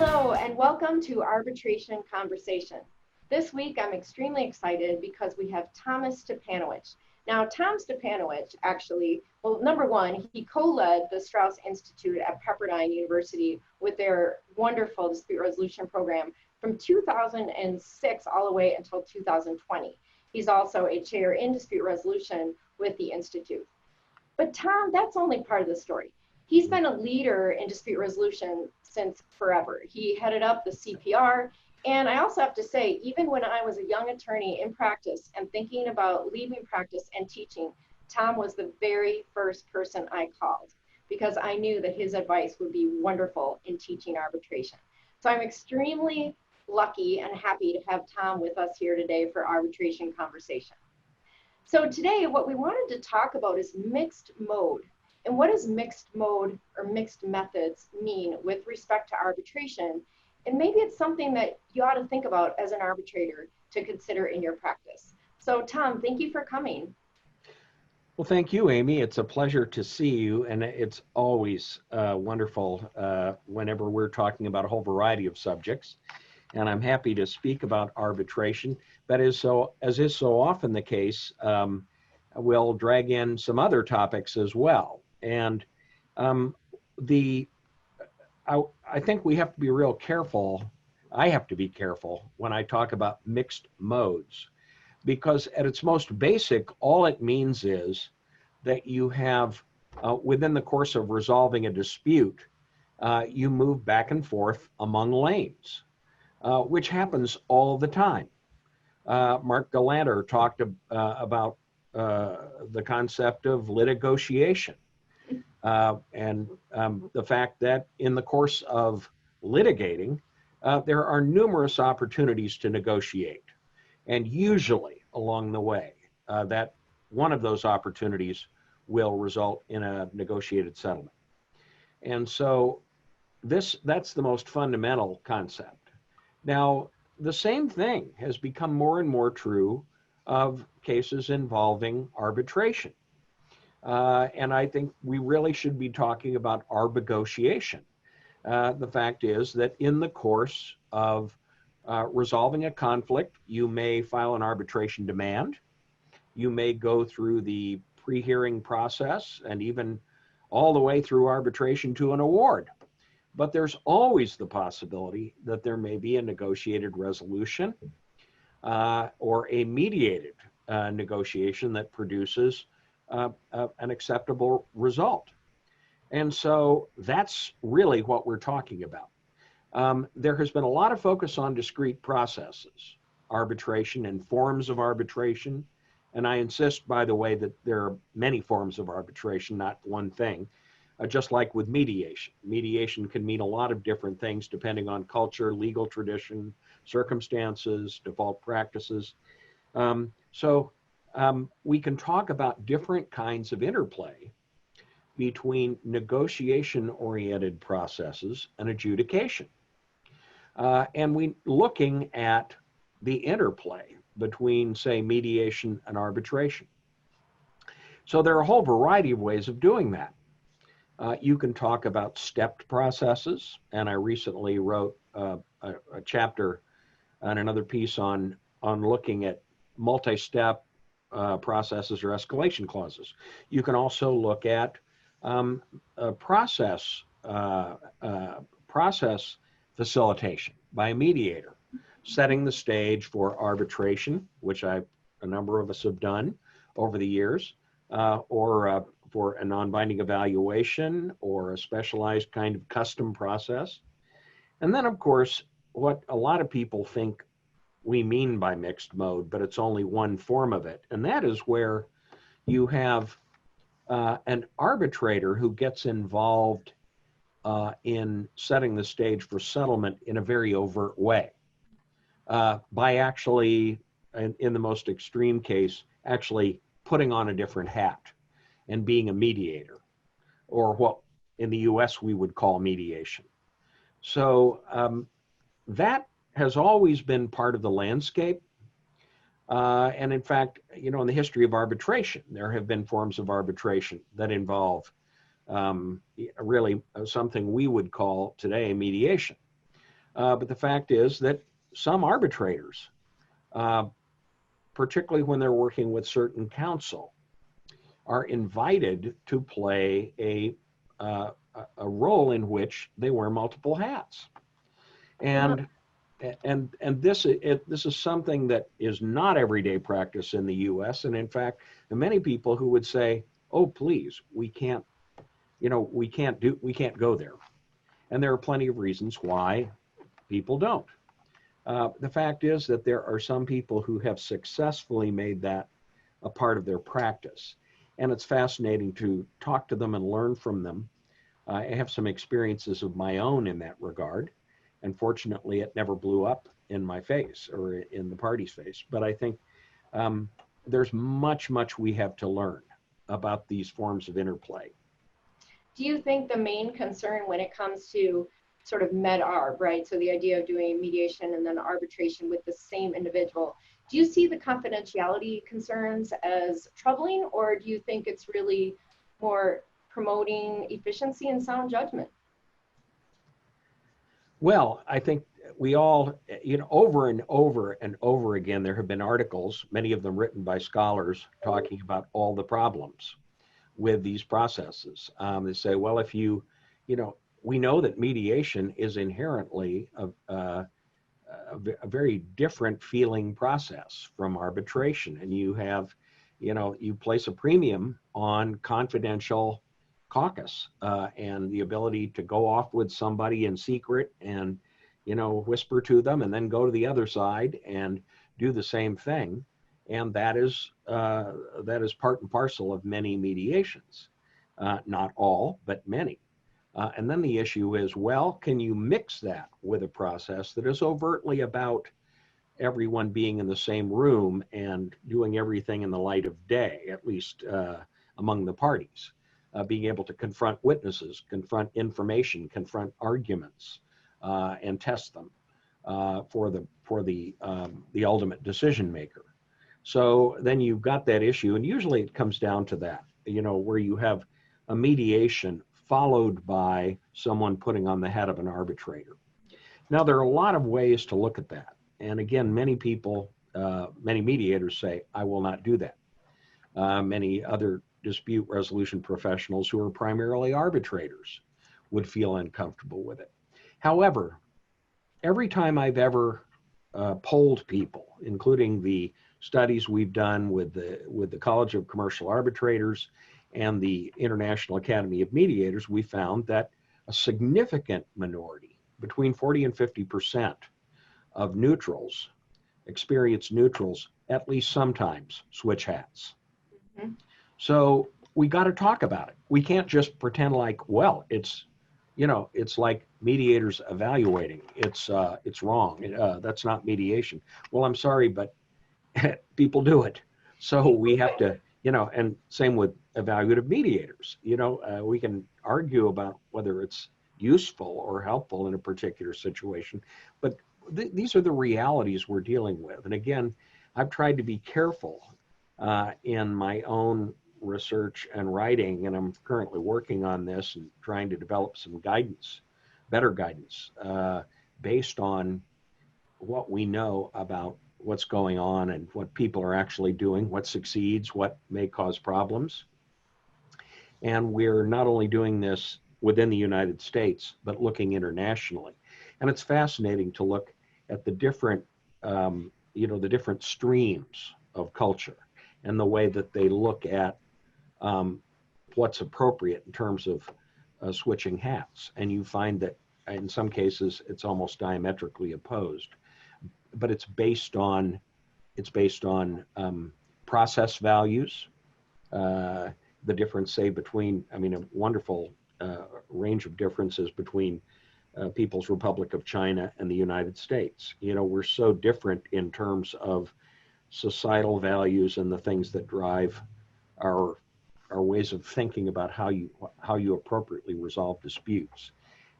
Hello and welcome to Arbitration Conversation. This week I'm extremely excited because we have Thomas Stipanowich. Now Tom Stipanowich actually, well, number one, he co-led the Strauss Institute at Pepperdine University with their wonderful dispute resolution program from 2006 all the way until 2020. He's also a chair in dispute resolution with the Institute. But Tom, that's only part of the story. He's been a leader in dispute resolution since forever. He headed up the CPR. And I also have to say, even when I was a young attorney in practice and thinking about leaving practice and teaching, Tom was the very first person I called because I knew that his advice would be wonderful in teaching arbitration. So I'm extremely lucky and happy to have Tom with us here today for Arbitration Conversation. So today, what we wanted to talk about is mixed mode. And what does mixed mode or mixed methods mean with respect to arbitration? And maybe it's something that you ought to think about as an arbitrator to consider in your practice. So Tom, thank you for coming. Well, thank you, Amy. It's a pleasure to see you. And it's always wonderful whenever we're talking about a whole variety of subjects. And I'm happy to speak about arbitration. But as is so often the case, we'll drag in some other topics as well. And I think we have to be real careful. I have to be careful when I talk about mixed modes, because at its most basic, all it means is that you have, within the course of resolving a dispute, you move back and forth among lanes, which happens all the time. Mark Galanter talked about the concept of litigation. And the fact that in the course of litigating, there are numerous opportunities to negotiate. And usually along the way, that one of those opportunities will result in a negotiated settlement. And so that's the most fundamental concept. Now, the same thing has become more and more true of cases involving arbitration. And I think we really should be talking about arbitration. The fact is that in the course of resolving a conflict, you may file an arbitration demand. You may go through the pre-hearing process and even all the way through arbitration to an award. But there's always the possibility that there may be a negotiated resolution or a mediated negotiation that produces an acceptable result. And so that's really what we're talking about. There has been a lot of focus on discrete processes, arbitration and forms of arbitration. And I insist, by the way, that there are many forms of arbitration, not one thing, just like with mediation. Mediation can mean a lot of different things depending on culture, legal tradition, circumstances, default practices. We can talk about different kinds of interplay between negotiation-oriented processes and adjudication. And we looking at the interplay between, say, mediation and arbitration. So there are a whole variety of ways of doing that. You can talk about stepped processes, and I recently wrote a chapter on another piece on looking at multi-step processes or escalation clauses. You can also look at process facilitation by a mediator, setting the stage for arbitration, which a number of us have done over the years, or for a non-binding evaluation or a specialized kind of custom process. And then, of course, what a lot of people think we mean by mixed mode, but it's only one form of it. And that is where you have an arbitrator who gets involved in setting the stage for settlement in a very overt way, by actually, in the most extreme case, actually putting on a different hat and being a mediator, or what in the US we would call mediation. So that has always been part of the landscape. And in fact, in the history of arbitration, there have been forms of arbitration that involve really something we would call today mediation. But the fact is that some arbitrators, uh, particularly when they're working with certain counsel, are invited to play uh, a role in which they wear multiple hats. Uh, And this is something that is not everyday practice in the U.S. And in fact, many people who would say, "Oh, please, we can't, we can't go there." And there are plenty of reasons why people don't. The fact is that there are some people who have successfully made that a part of their practice. And it's fascinating to talk to them and learn from them. I have some experiences of my own in that regard. And fortunately, it never blew up in my face or in the party's face. But I think um, there's much we have to learn about these forms of interplay. do you think the main concern when it comes to sort of med-arb, right? So the idea of doing mediation and then arbitration with the same individual, do you see the confidentiality concerns as troubling, or do you think it's really more promoting efficiency and sound judgment? Well, I think we all, over and over and over again, there have been articles, many of them written by scholars, talking about all the problems with these processes. They say, well, if we know that mediation is inherently a very different feeling process from arbitration, and you place a premium on confidential caucus and the ability to go off with somebody in secret and whisper to them and then go to the other side and do the same thing. And that is part and parcel of many mediations, not all, but many. And then the issue is, well, can you mix that with a process that is overtly about everyone being in the same room and doing everything in the light of day, at least among the parties, being able to confront witnesses, confront information, confront arguments, and test them for the ultimate decision maker. So then you've got that issue, and usually it comes down to that, where you have a mediation followed by someone putting on the head of an arbitrator. Now, there are a lot of ways to look at that. And again, many mediators say, I will not do that. Many other dispute resolution professionals who are primarily arbitrators would feel uncomfortable with it. However, every time I've ever polled people, including the studies we've done with the College of Commercial Arbitrators and the International Academy of Mediators, we found that a significant minority, between 40 and 50% of neutrals, experienced neutrals, at least sometimes switch hats. Mm-hmm. So we got to talk about it. We can't just pretend like, well, it's like mediators evaluating. It's wrong. That's not mediation. Well, I'm sorry, but people do it. So we have to, and same with evaluative mediators. We can argue about whether it's useful or helpful in a particular situation, but these are the realities we're dealing with. And again, I've tried to be careful in my own research and writing, and I'm currently working on this and trying to develop some guidance, better guidance, based on what we know about what's going on and what people are actually doing, what succeeds, what may cause problems. And we're not only doing this within the United States, but looking internationally. And it's fascinating to look at the different, the different streams of culture and the way that they look at what's appropriate in terms of switching hats. And you find that in some cases it's almost diametrically opposed, but it's based on process values, the difference, say, between, a wonderful range of differences between People's Republic of China and the United States. We're so different in terms of societal values and the things that drive our ways of thinking about how you appropriately resolve disputes.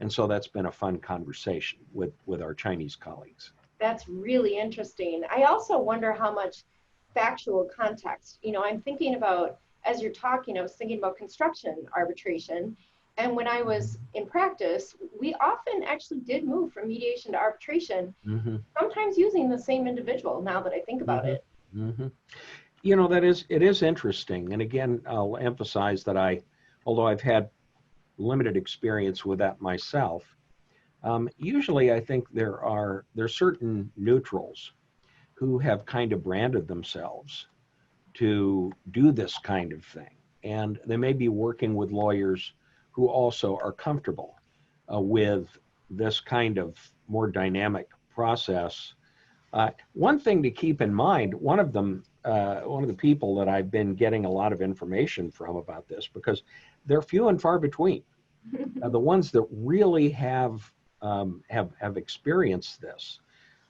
And so that's been a fun conversation with our Chinese colleagues. That's really interesting. I also wonder how much factual context, I'm thinking about, as you're talking, I was thinking about construction arbitration. And when I was in practice, we often actually did move from mediation to arbitration, Mm-hmm. sometimes using the same individual, now that I think about Mm-hmm. it. Mm-hmm. It is interesting. And again, I'll emphasize that although I've had limited experience with that myself, usually I think there's certain neutrals who have kind of branded themselves to do this kind of thing. And they may be working with lawyers who also are comfortable with this kind of more dynamic process. One thing to keep in mind, one of the people that I've been getting a lot of information from about this, because they're few and far between, the ones that really have experienced this.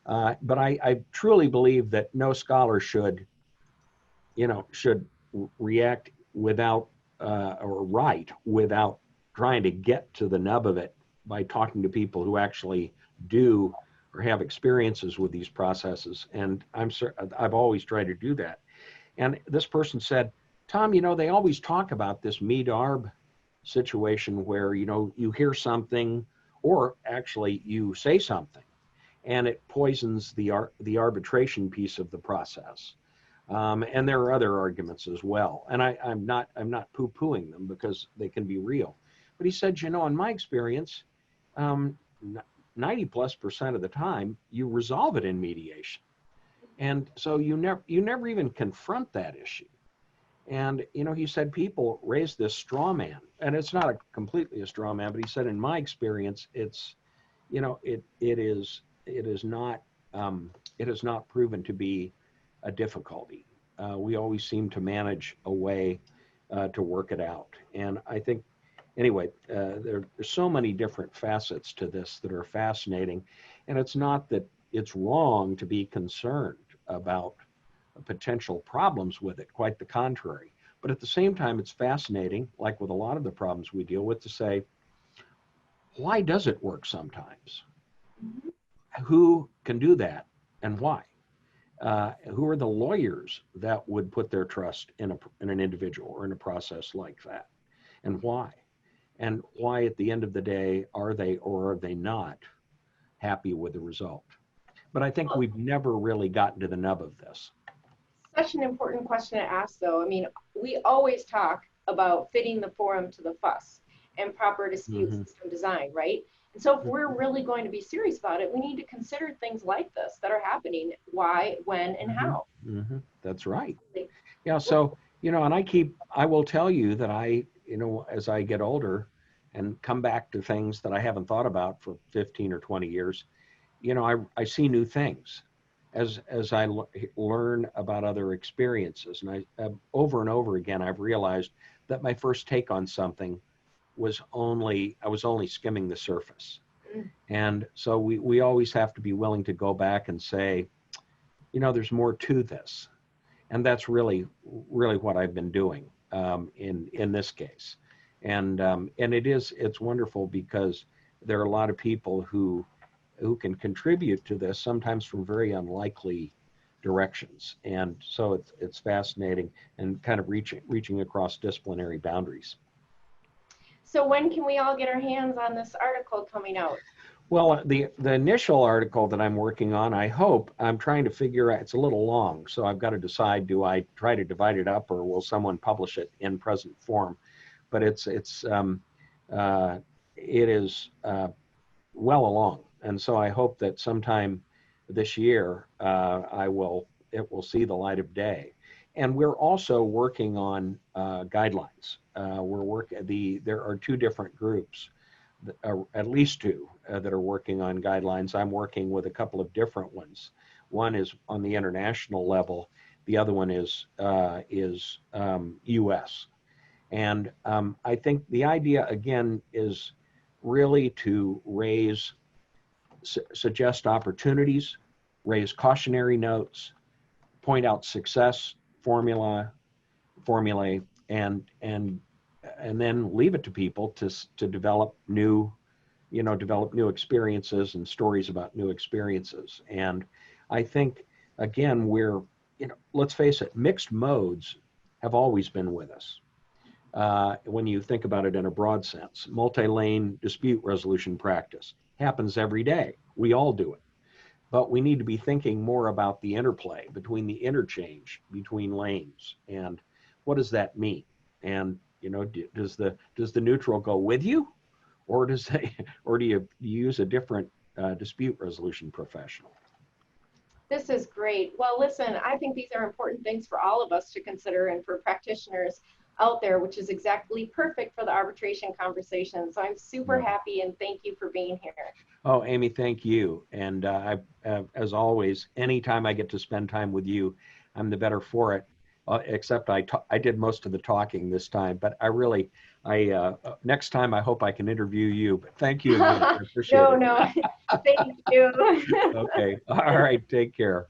But I truly believe that no scholar should react without or write without trying to get to the nub of it by talking to people who actually do or have experiences with these processes. And I've always tried to do that. And this person said, Tom, they always talk about this mead-arb situation where, you hear something or actually you say something and it poisons the arbitration piece of the process. And there are other arguments as well. And I'm not poo-pooing them because they can be real. But he said, in my experience, 90+% of the time, you resolve it in mediation. And so you never even confront that issue. And he said people raise this straw man, and it's not completely a straw man, but he said in my experience, it's it is not it has not proven to be a difficulty. We always seem to manage a way to work it out. And I think, anyway, there's so many different facets to this that are fascinating. And it's not that it's wrong to be concerned about potential problems with it, quite the contrary. But at the same time, it's fascinating, like with a lot of the problems we deal with, to say, why does it work sometimes? Mhm. Who can do that and why? Who are the lawyers that would put their trust in an individual or in a process like that, and why? And why, at the end of the day, are they or are they not happy with the result? But I think we've never really gotten to the nub of this. Such an important question to ask, though. I mean, we always talk about fitting the forum to the fuss and proper dispute Mm-hmm. system design, right? And so if we're really going to be serious about it, we need to consider things like this that are happening, why, when, and Mm-hmm. how. Mm-hmm. That's right. Like, Yeah. So, and I will tell you that as I get older and come back to things that I haven't thought about for 15 or 20 years, I see new things as I learn about other experiences. And over and over again, I've realized that my first take on something I was only skimming the surface. mm, And so we always have to be willing to go back and say, there's more to this. And that's really what I've been doing in this case. And it's wonderful because there are a lot of people who can contribute to this, sometimes from very unlikely directions. And so it's fascinating and kind of reaching across disciplinary boundaries. so when can we all get our hands on this article coming out? Well, the initial article that I'm working on, I'm trying to figure out, it's a little long, so I've got to decide, do I try to divide it up or will someone publish it in present form? But it is well along. And so I hope that sometime this year, it will see the light of day. And we're also working on guidelines. There are two different groups, at least two, that are working on guidelines. I'm working with a couple of different ones. One is on the international level. The other one is U.S. And I think the idea, again, is really to suggest opportunities, raise cautionary notes, point out success formulae, and then leave it to people to develop new experiences and stories about new experiences. And I think, again, let's face it, mixed modes have always been with us. when you think about it in a broad sense. Multi-lane dispute resolution practice happens every day. We all do it. But we need to be thinking more about the interplay between the interchange between lanes and what does that mean? And does the neutral go with you, or or do you use a different dispute resolution professional? This is great. Well, listen, I think these are important things for all of us to consider and for practitioners out there, which is exactly perfect for the arbitration conversation. So I'm super Yeah. happy and thank you for being here. Oh, Amy, thank you. And as always, anytime I get to spend time with you, I'm the better for it. Except I did most of the talking this time, but next time I hope I can interview you. But thank you again. I appreciate No, it. no, thank you. Okay. All right. Take care.